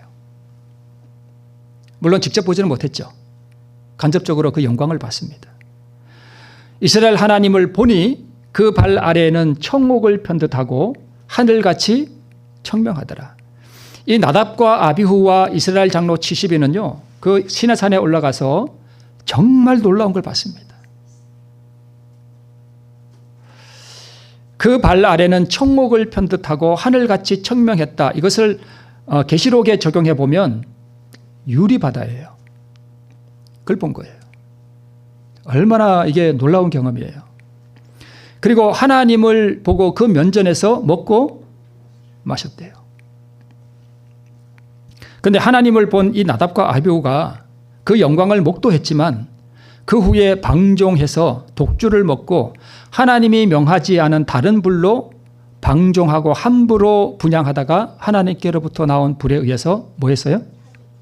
물론 직접 보지는 못했죠. 간접적으로 그 영광을 봤습니다. 이스라엘 하나님을 보니 그 발 아래에는 청옥을 편듯하고 하늘같이 청명하더라. 이 나답과 아비후와 이스라엘 장로 70인은요, 그 신의 산에 올라가서 정말 놀라운 걸 봤습니다. 그 발 아래는 청옥을 편듯하고 하늘같이 청명했다. 이것을 계시록에 적용해 보면 유리바다예요. 그걸 본 거예요. 얼마나 이게 놀라운 경험이에요. 그리고 하나님을 보고 그 면전에서 먹고 마셨대요. 그런데 하나님을 본 이 나답과 아비후가 그 영광을 목도했지만 그 후에 방종해서 독주를 먹고 하나님이 명하지 않은 다른 불로 방종하고 함부로 분향하다가 하나님께로부터 나온 불에 의해서 뭐 했어요?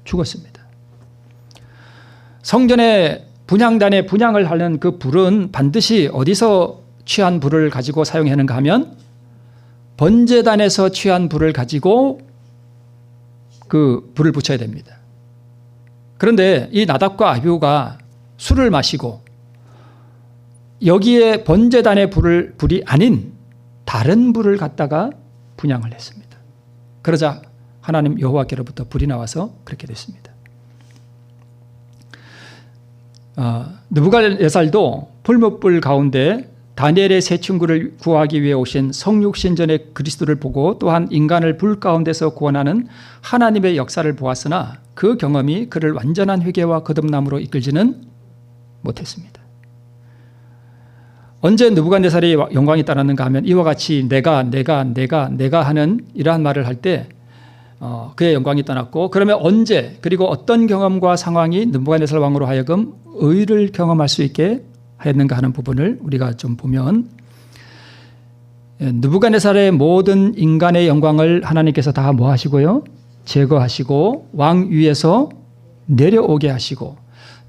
죽었습니다. 성전의 분향단에 분향을 하는 그 불은 반드시 어디서 취한 불을 가지고 사용하는가 하면 번제단에서 취한 불을 가지고 그 불을 붙여야 됩니다. 그런데 이 나답과 아비후가 술을 마시고 여기에 번제단의 불이 아닌 다른 불을 갖다가 분향을 했습니다. 그러자 하나님 여호와께로부터 불이 나와서 그렇게 됐습니다. 느부갓네살도 풀무불 가운데 다니엘의 세 친구를 구하기 위해 오신 성육신전의 그리스도를 보고 또한 인간을 불 가운데서 구원하는 하나님의 역사를 보았으나 그 경험이 그를 완전한 회개와 거듭남으로 이끌지는 못했습니다. 언제 느부갓네살이 영광이 따랐는가 하면 이와 같이 내가 하는 이러한 말을 할 때 그의 영광이 떠났고, 그러면 언제 그리고 어떤 경험과 상황이 느부갓네살 왕으로 하여금 의를 경험할 수 있게 했는가 하는 부분을 우리가 좀 보면, 느부갓네살의 모든 인간의 영광을 하나님께서 다 뭐 하시고요? 제거하시고 왕 위에서 내려오게 하시고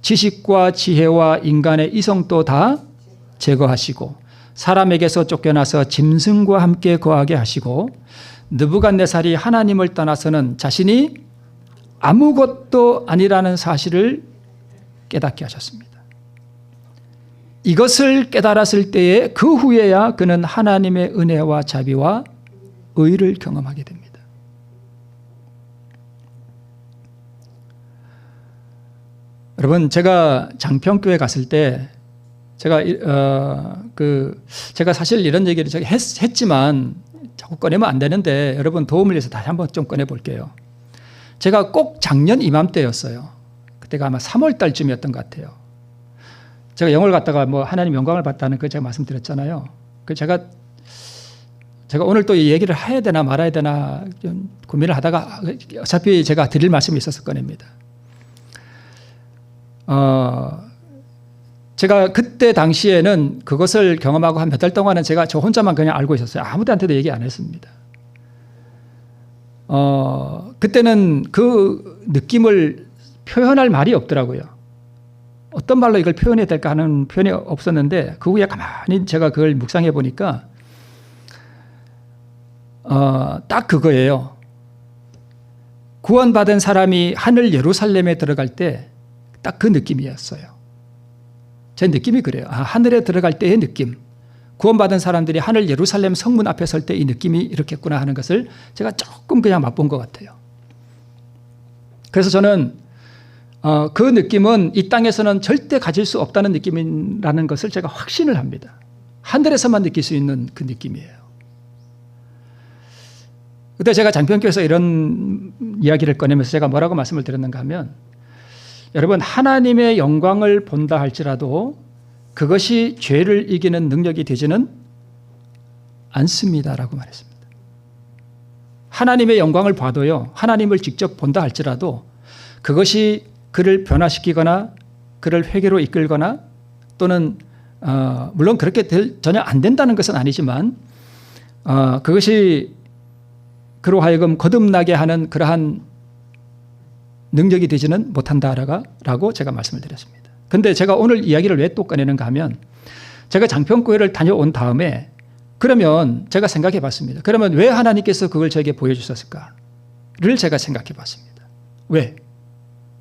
지식과 지혜와 인간의 이성도 다 제거하시고 사람에게서 쫓겨나서 짐승과 함께 거하게 하시고 느부갓네살이 하나님을 떠나서는 자신이 아무것도 아니라는 사실을 깨닫게 하셨습니다. 이것을 깨달았을 때에 그 후에야 그는 하나님의 은혜와 자비와 의를 경험하게 됩니다. 여러분, 제가 장평교회 갔을 때 제가 사실 이런 얘기를 제가 했지만 자꾸 꺼내면 안 되는데 여러분 도움을 위해서 다시 한번 좀 꺼내 볼게요. 제가 꼭 작년 이맘때였어요. 그때가 아마 3월 달쯤이었던 것 같아요. 제가 영월 갔다가 뭐 하나님 영광을 봤다는 그 제가 말씀드렸잖아요. 그 제가 오늘 또 이 얘기를 해야 되나 말아야 되나 좀 고민을 하다가 어차피 제가 드릴 말씀이 있어서 꺼냅니다. 제가 그때 당시에는 그것을 경험하고 한 몇 달 동안은 제가 저 혼자만 그냥 알고 있었어요. 아무한테도 얘기 안 했습니다. 그때는 그 느낌을 표현할 말이 없더라고요. 어떤 말로 이걸 표현해야 될까 하는 표현이 없었는데 그 후에 가만히 제가 그걸 묵상해 보니까 딱 그거예요. 구원받은 사람이 하늘 예루살렘에 들어갈 때 딱 그 느낌이었어요. 제 느낌이 그래요. 하늘에 들어갈 때의 느낌. 구원받은 사람들이 하늘 예루살렘 성문 앞에 설 때 이 느낌이 이렇겠구나 하는 것을 제가 조금 그냥 맛본 것 같아요. 그래서 저는 그 느낌은 이 땅에서는 절대 가질 수 없다는 느낌이라는 것을 제가 확신을 합니다. 하늘에서만 느낄 수 있는 그 느낌이에요. 그때 제가 장평교에서 이런 이야기를 꺼내면서 제가 뭐라고 말씀을 드렸는가 하면, 여러분, 하나님의 영광을 본다 할지라도 그것이 죄를 이기는 능력이 되지는 않습니다라고 말했습니다. 하나님의 영광을 봐도요, 하나님을 직접 본다 할지라도 그것이 그를 변화시키거나 그를 회개로 이끌거나 또는 물론 그렇게 전혀 안 된다는 것은 아니지만 그것이 그로 하여금 거듭나게 하는 그러한 능력이 되지는 못한다라고 제가 말씀을 드렸습니다. 그런데 제가 오늘 이야기를 왜 또 꺼내는가 하면, 제가 장평교회를 다녀온 다음에 그러면 제가 생각해 봤습니다. 그러면 왜 하나님께서 그걸 저에게 보여주셨을까를 제가 생각해 봤습니다. 왜?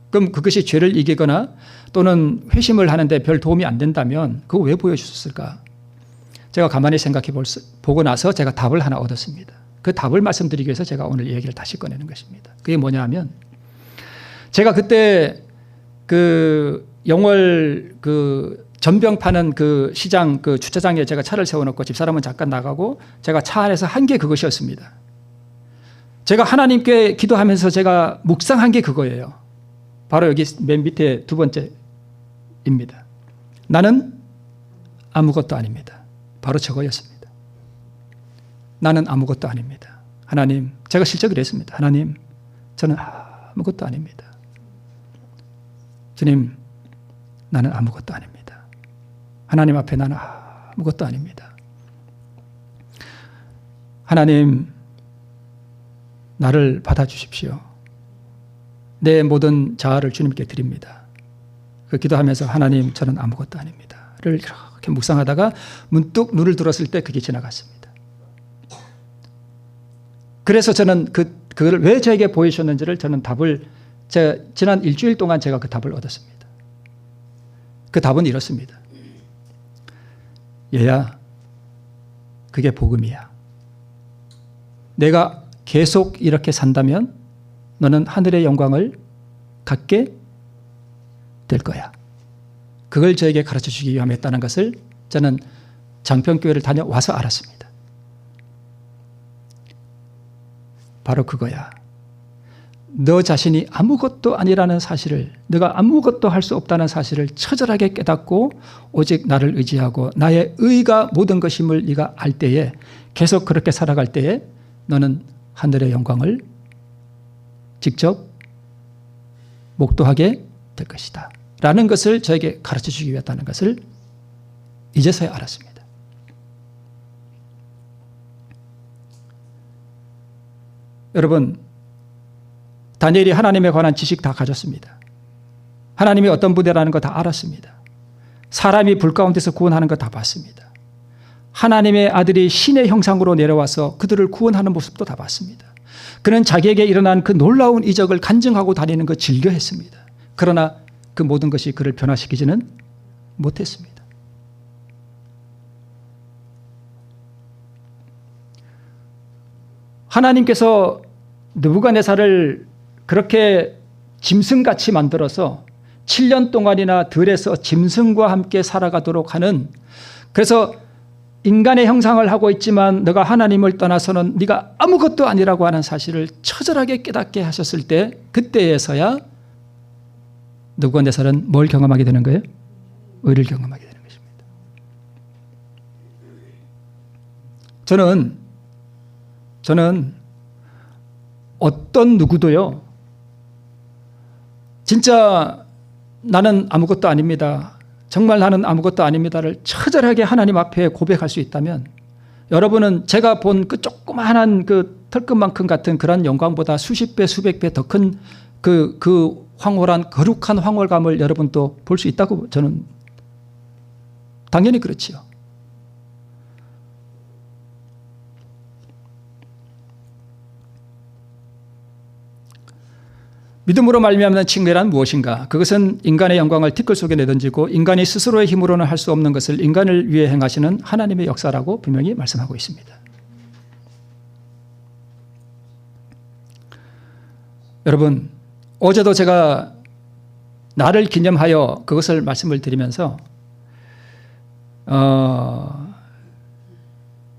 그럼 그것이 죄를 이기거나 또는 회심을 하는데 별 도움이 안 된다면 그거 왜 보여주셨을까? 제가 가만히 생각해 보고 나서 제가 답을 하나 얻었습니다. 그 답을 말씀드리기 위해서 제가 오늘 이 얘기를 다시 꺼내는 것입니다. 그게 뭐냐 하면, 제가 그때 그 영월 그 전병 파는 그 시장 그 주차장에 제가 차를 세워놓고 집사람은 잠깐 나가고 제가 차 안에서 한 게 그것이었습니다. 제가 하나님께 기도하면서 제가 묵상한 게 그거예요. 바로 여기 맨 밑에 두 번째입니다. 나는 아무것도 아닙니다. 바로 저거였습니다. 나는 아무것도 아닙니다. 하나님, 제가 실제 그랬습니다. 하나님, 저는 아무것도 아닙니다. 주님, 나는 아무것도 아닙니다. 하나님 앞에 나는 아무것도 아닙니다. 하나님, 나를 받아주십시오. 내 모든 자아를 주님께 드립니다. 그 기도하면서 하나님, 저는 아무것도 아닙니다. 를 이렇게 묵상하다가 문득 눈을 들었을 때 그게 지나갔습니다. 그래서 저는 그걸 왜 저에게 보여주셨는지를 저는 지난 일주일 동안 제가 그 답을 얻었습니다. 그 답은 이렇습니다. 얘야, 그게 복음이야. 내가 계속 이렇게 산다면 너는 하늘의 영광을 갖게 될 거야. 그걸 저에게 가르쳐 주기 위함이었다는 것을 저는 장평교회를 다녀와서 알았습니다. 바로 그거야. 너 자신이 아무것도 아니라는 사실을, 너가 아무것도 할 수 없다는 사실을 처절하게 깨닫고 오직 나를 의지하고 나의 의가 모든 것임을 네가 알 때에, 계속 그렇게 살아갈 때에 너는 하늘의 영광을 직접 목도하게 될 것이다 라는 것을 저에게 가르쳐 주기 위했다는 것을 이제서야 알았습니다. 여러분, 다니엘이 하나님에 관한 지식 다 가졌습니다. 하나님이 어떤 분이라는 거 다 알았습니다. 사람이 불 가운데서 구원하는 거 다 봤습니다. 하나님의 아들이 신의 형상으로 내려와서 그들을 구원하는 모습도 다 봤습니다. 그는 자기에게 일어난 그 놀라운 이적을 간증하고 다니는 거 즐겨했습니다. 그러나 그 모든 것이 그를 변화시키지는 못했습니다. 하나님께서 느부갓네살을 그렇게 짐승같이 만들어서 7년 동안이나 들에서 짐승과 함께 살아가도록 하는, 그래서 인간의 형상을 하고 있지만 너가 하나님을 떠나서는 네가 아무것도 아니라고 하는 사실을 처절하게 깨닫게 하셨을 때, 그때에서야 느부갓네살은 뭘 경험하게 되는 거예요? 의를 경험하게 되는 것입니다. 저는 어떤 누구도요, 진짜 나는 아무것도 아닙니다, 정말 나는 아무것도 아닙니다를 처절하게 하나님 앞에 고백할 수 있다면, 여러분은 제가 본 그 조그마한 그 털끝만큼 같은 그런 영광보다 수십 배, 수백 배 더 큰 그 황홀한 거룩한 황홀감을 여러분도 볼 수 있다고 저는, 당연히 그렇지요. 믿음으로 말미암는 칭례란 무엇인가? 그것은 인간의 영광을 티끌 속에 내던지고 인간이 스스로의 힘으로는 할 수 없는 것을 인간을 위해 행하시는 하나님의 역사라고 분명히 말씀하고 있습니다. 여러분, 어제도 제가 나를 기념하여 그것을 말씀을 드리면서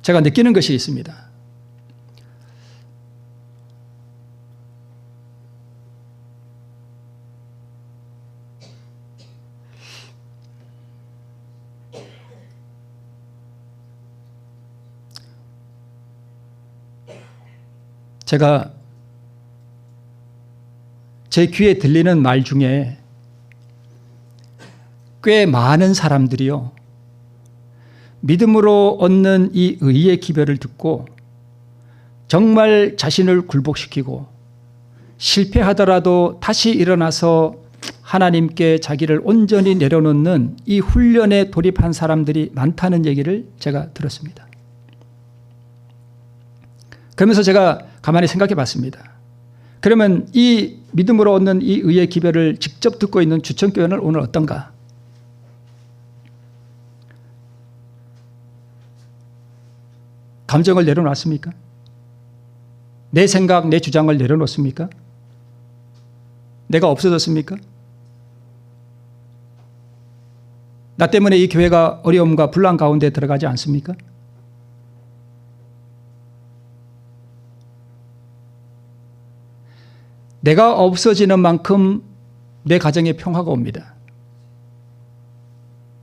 제가 느끼는 것이 있습니다. 제가 제 귀에 들리는 말 중에 꽤 많은 사람들이요, 믿음으로 얻는 이 의의 기별을 듣고 정말 자신을 굴복시키고 실패하더라도 다시 일어나서 하나님께 자기를 온전히 내려놓는 이 훈련에 돌입한 사람들이 많다는 얘기를 제가 들었습니다. 그러면서 제가 가만히 생각해 봤습니다. 그러면 이 믿음으로 얻는 이 의의 기별을 직접 듣고 있는 주천교회는 오늘 어떤가? 감정을 내려놨습니까? 내 생각, 내 주장을 내려놓습니까? 내가 없어졌습니까? 나 때문에 이 교회가 어려움과 분란 가운데 들어가지 않습니까? 내가 없어지는 만큼 내 가정에 평화가 옵니다.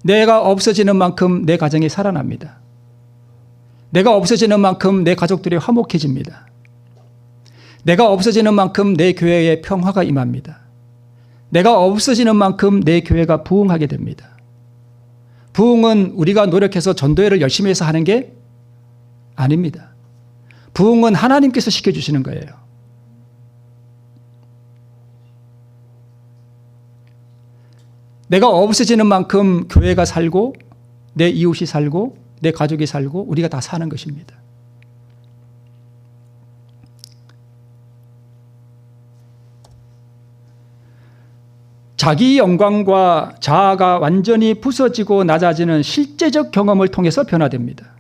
내가 없어지는 만큼 내 가정이 살아납니다. 내가 없어지는 만큼 내 가족들이 화목해집니다. 내가 없어지는 만큼 내 교회에 평화가 임합니다. 내가 없어지는 만큼 내 교회가 부흥하게 됩니다. 부흥은 우리가 노력해서 전도회를 열심히 해서 하는 게 아닙니다. 부흥은 하나님께서 시켜주시는 거예요. 내가 없어지는 만큼 교회가 살고 내 이웃이 살고 내 가족이 살고 우리가 다 사는 것입니다. 자기 영광과 자아가 완전히 부서지고 낮아지는 실제적 경험을 통해서 변화됩니다.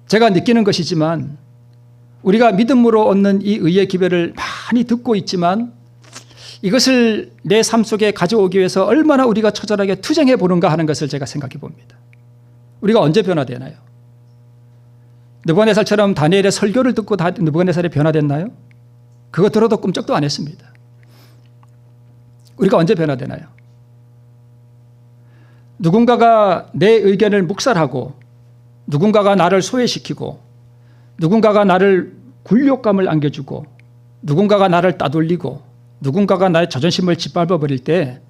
제가 느끼는 것이지만 우리가 믿음으로 얻는 이 의의 기별을 많이 듣고 있지만 이것을 내 삶 속에 가져오기 위해서 얼마나 우리가 처절하게 투쟁해 보는가 하는 것을 제가 생각해 봅니다. 우리가 언제 변화되나요? 느부갓네살처럼 다니엘의 설교를 듣고 느부갓네살이 변화됐나요? 그거 들어도 꿈쩍도 안 했습니다. 우리가 언제 변화되나요? 누군가가 내 의견을 묵살하고 누군가가 나를 소외시키고 누군가가 나를 굴욕감을 안겨주고 누군가가 나를 따돌리고 누군가가 나의 자존심을 짓밟아버릴 때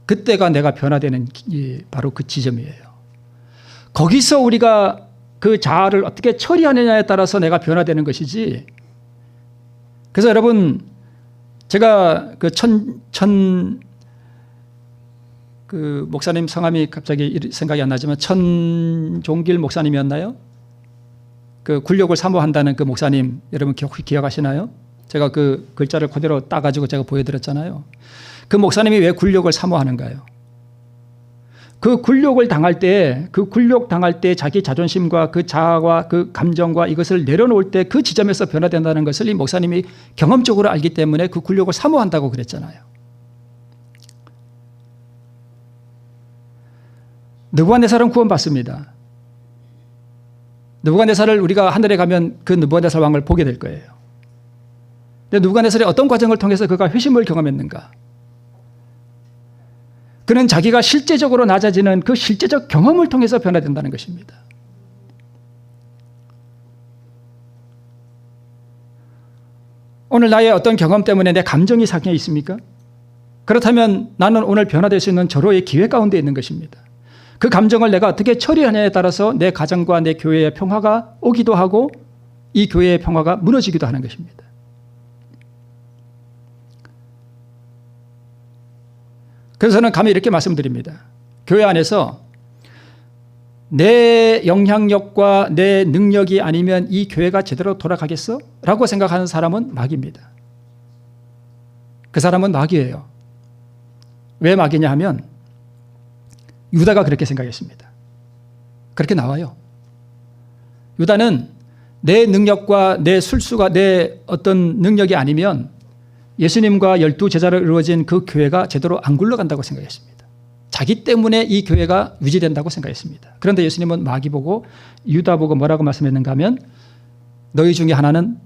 그때가 내가 변화되는 바로 그 지점이에요. 거기서 우리가 그 자아를 어떻게 처리하느냐에 따라서 내가 변화되는 것이지. 그래서 여러분 제가 그 목사님 성함이 갑자기 생각이 안 나지만 천종길 목사님이었나요? 그 굴욕을 사모한다는 그 목사님 여러분 기억하시나요? 제가 그 글자를 그대로 따가지고 제가 보여드렸잖아요. 그 목사님이 왜 굴욕을 사모하는가요? 그 굴욕을 당할 때, 그 굴욕 당할 때 자기 자존심과 그 자아와 그 감정과 이것을 내려놓을 때 그 지점에서 변화된다는 것을 이 목사님이 경험적으로 알기 때문에 그 굴욕을 사모한다고 그랬잖아요. 느부갓네살은 구원받습니다. 느부갓네살을 우리가 하늘에 가면 그 느부갓네살 왕을 보게 될 거예요. 근데 느부갓네살이 어떤 과정을 통해서 그가 회심을 경험했는가? 그는 자기가 실제적으로 낮아지는 그 실제적 경험을 통해서 변화된다는 것입니다. 오늘 나의 어떤 경험 때문에 내 감정이 상해 있습니까? 그렇다면 나는 오늘 변화될 수 있는 절호의 기회 가운데 있는 것입니다. 그 감정을 내가 어떻게 처리하냐에 따라서 내 가정과 내 교회의 평화가 오기도 하고 이 교회의 평화가 무너지기도 하는 것입니다. 그래서 저는 감히 이렇게 말씀드립니다. 교회 안에서 내 영향력과 내 능력이 아니면 이 교회가 제대로 돌아가겠어? 라고 생각하는 사람은 마귀입니다. 그 사람은 마귀예요. 왜 마귀냐 하면 유다가 그렇게 생각했습니다. 그렇게 나와요. 유다는 내 능력과 내 술수가 내 어떤 능력이 아니면 예수님과 12제자로 이루어진 그 교회가 제대로 안 굴러간다고 생각했습니다. 자기 때문에 이 교회가 유지된다고 생각했습니다. 그런데 예수님은 마귀 보고 유다 보고 뭐라고 말씀했는가 하면 너희 중에 하나는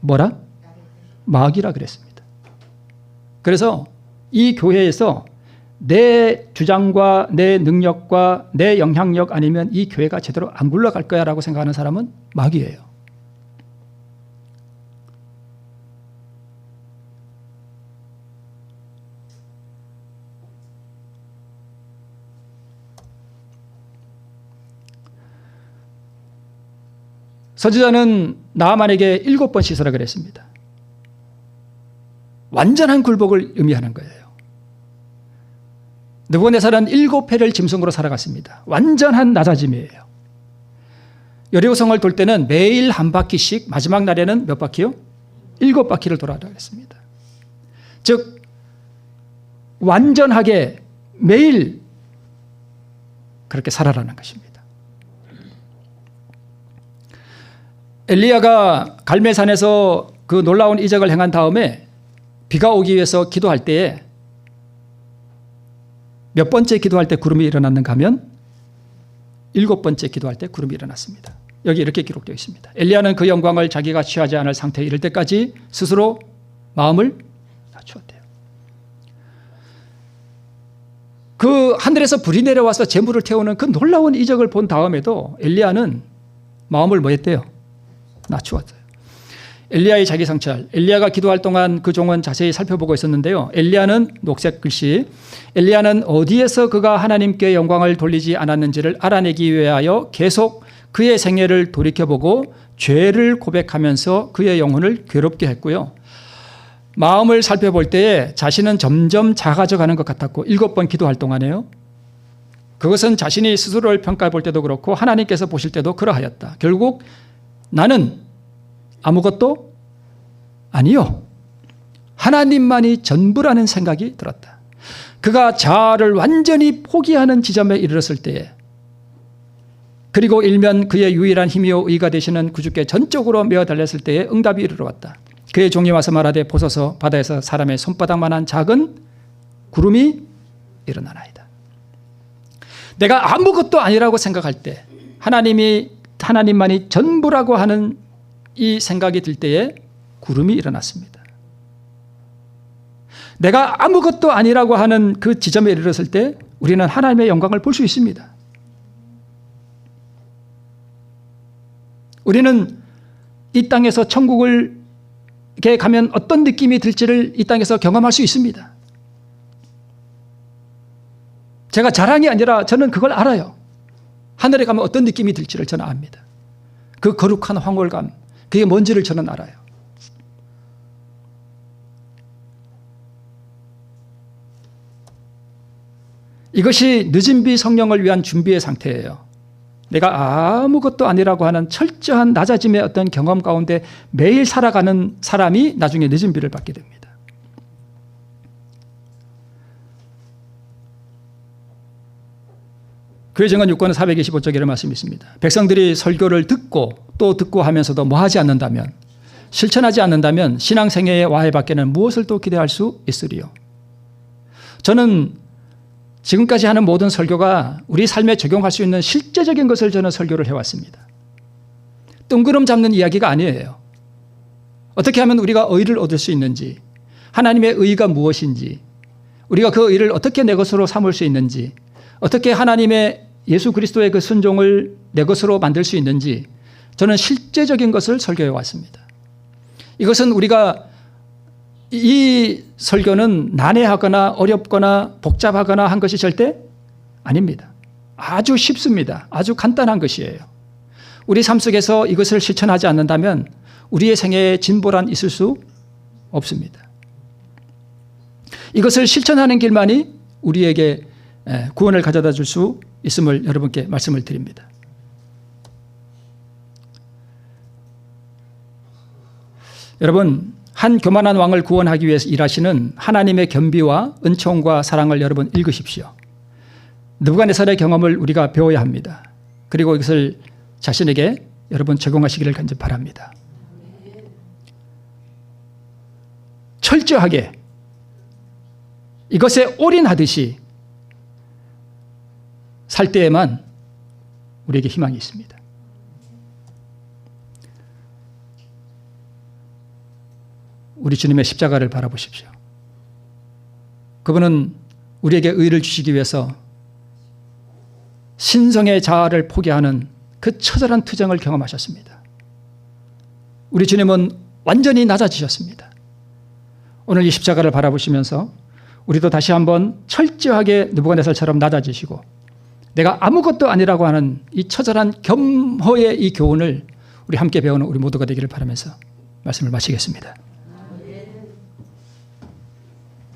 뭐라? 마귀라 그랬습니다. 그래서 이 교회에서 내 주장과 내 능력과 내 영향력 아니면 이 교회가 제대로 안 굴러갈 거야 라고 생각하는 사람은 마귀예요. 선지자는 나아만에게 7번 씻으라 그랬습니다. 완전한 굴복을 의미하는 거예요. 느부갓네살은 7회를 짐승으로 살아갔습니다. 완전한 낮아짐이에요. 여리고성을 돌 때는 매일 한 바퀴씩 마지막 날에는 몇 바퀴요? 7바퀴를 돌아라 그랬습니다. 즉 완전하게 매일 그렇게 살아라는 것입니다. 엘리야가 갈멜산에서 그 놀라운 이적을 행한 다음에 비가 오기 위해서 기도할 때에 몇 번째 기도할 때 구름이 일어났는가 하면 7번째 기도할 때 구름이 일어났습니다. 여기 이렇게 기록되어 있습니다. 엘리야는 그 영광을 자기가 취하지 않을 상태에 이를 때까지 스스로 마음을 낮추었대요. 그 하늘에서 불이 내려와서 재물을 태우는 그 놀라운 이적을 본 다음에도 엘리야는 마음을 뭐 했대요? 낮추었어요. 엘리야의 자기 성찰. 엘리야가 기도할 동안 그 종은 자세히 살펴보고 있었는데요. 엘리야는 녹색 글씨, 엘리야는 어디에서 그가 하나님께 영광을 돌리지 않았는지를 알아내기 위하여 계속 그의 생애를 돌이켜보고 죄를 고백하면서 그의 영혼을 괴롭게 했고요. 마음을 살펴볼 때에 자신은 점점 작아져가는 것 같았고 7번 기도할 동안에요. 그것은 자신이 스스로를 평가해 볼 때도 그렇고 하나님께서 보실 때도 그러하였다. 결국 나는 아무것도 아니요. 하나님만이 전부라는 생각이 들었다. 그가 자아를 완전히 포기하는 지점에 이르렀을 때에 그리고 일면 그의 유일한 힘이요 의가 되시는 구주께 전적으로 메어 달렸을 때에 응답이 이르러왔다. 그의 종이 와서 말하되 보소서 바다에서 사람의 손바닥만한 작은 구름이 일어나나이다. 내가 아무것도 아니라고 생각할 때 하나님만이 전부라고 하는 이 생각이 들 때에 구름이 일어났습니다. 내가 아무것도 아니라고 하는 그 지점에 이르렀을 때 우리는 하나님의 영광을 볼 수 있습니다. 우리는 이 땅에서 천국을 가면 어떤 느낌이 들지를 이 땅에서 경험할 수 있습니다. 제가 자랑이 아니라 저는 그걸 알아요. 하늘에 가면 어떤 느낌이 들지를 저는 압니다. 그 거룩한 황홀감, 그게 뭔지를 저는 알아요. 이것이 늦은 비 성령을 위한 준비의 상태예요. 내가 아무것도 아니라고 하는 철저한 낮아짐의 어떤 경험 가운데 매일 살아가는 사람이 나중에 늦은 비를 받게 됩니다. 교회 정언 6권 425쪽에 이런 말씀이 있습니다. 백성들이 설교를 듣고 또 듣고 하면서도 뭐하지 않는다면, 실천하지 않는다면 신앙생애의 와해 밖에는 무엇을 또 기대할 수 있으리요. 저는 지금까지 하는 모든 설교가 우리 삶에 적용할 수 있는 실제적인 것을 저는 설교를 해왔습니다. 뜬구름 잡는 이야기가 아니에요. 어떻게 하면 우리가 의를 얻을 수 있는지, 하나님의 의가 무엇인지, 우리가 그 의를 어떻게 내 것으로 삼을 수 있는지, 어떻게 하나님의 예수 그리스도의 그 순종을 내 것으로 만들 수 있는지 저는 실제적인 것을 설교해 왔습니다. 이것은 우리가 이 설교는 난해하거나 어렵거나 복잡하거나 한 것이 절대 아닙니다. 아주 쉽습니다. 아주 간단한 것이에요. 우리 삶 속에서 이것을 실천하지 않는다면 우리의 생애에 진보란 있을 수 없습니다. 이것을 실천하는 길만이 우리에게 구원을 가져다 줄 수 있음을 여러분께 말씀을 드립니다. 여러분, 한 교만한 왕을 구원하기 위해서 일하시는 하나님의 겸비와 은총과 사랑을 여러분 읽으십시오. 느부갓네살의 경험을 우리가 배워야 합니다. 그리고 이것을 자신에게 여러분 적용하시기를 간절히 바랍니다. 철저하게 이것에 올인하듯이 살 때에만 우리에게 희망이 있습니다. 우리 주님의 십자가를 바라보십시오. 그분은 우리에게 의를 주시기 위해서 신성의 자아를 포기하는 그 처절한 투쟁을 경험하셨습니다. 우리 주님은 완전히 낮아지셨습니다. 오늘 이 십자가를 바라보시면서 우리도 다시 한번 철저하게 느부갓네살처럼 낮아지시고 내가 아무것도 아니라고 하는 이 처절한 겸허의 이 교훈을 우리 함께 배우는 우리 모두가 되기를 바라면서 말씀을 마치겠습니다.